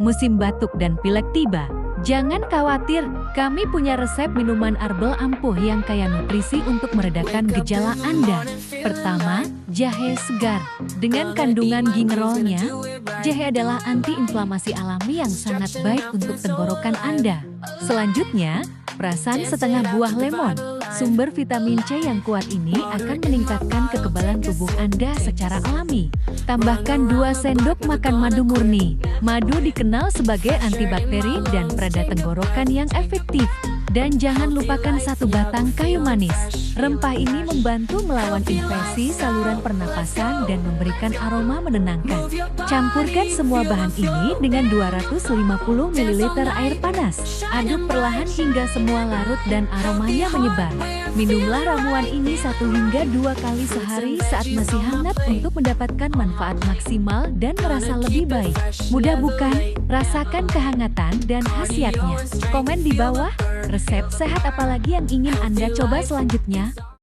musim batuk dan pilek tiba. Jangan khawatir, kami punya resep minuman herbal ampuh yang kaya nutrisi untuk meredakan gejala Anda. Pertama, jahe segar. Dengan kandungan gingerolnya, jahe adalah antiinflamasi alami yang sangat baik untuk tenggorokan Anda. Selanjutnya, perasan setengah buah lemon. Sumber vitamin C yang kuat ini akan meningkatkan kekebalan tubuh Anda secara alami. Tambahkan 2 sendok makan madu murni. Madu dikenal sebagai antibakteri dan pereda tenggorokan yang efektif. Dan jangan lupakan 1 batang kayu manis. Rempah ini membantu melawan infeksi saluran pernapasan dan memberikan aroma menenangkan. Campurkan semua bahan ini dengan 250 ml air panas. Aduk perlahan hingga semua larut dan aromanya menyebar. Minumlah ramuan ini 1 hingga 2 kali sehari saat masih hangat untuk mendapatkan manfaat maksimal dan merasa lebih baik. Mudah bukan? Rasakan kehangatan dan khasiatnya. Komen di bawah, resep sehat apalagi yang ingin Anda coba selanjutnya?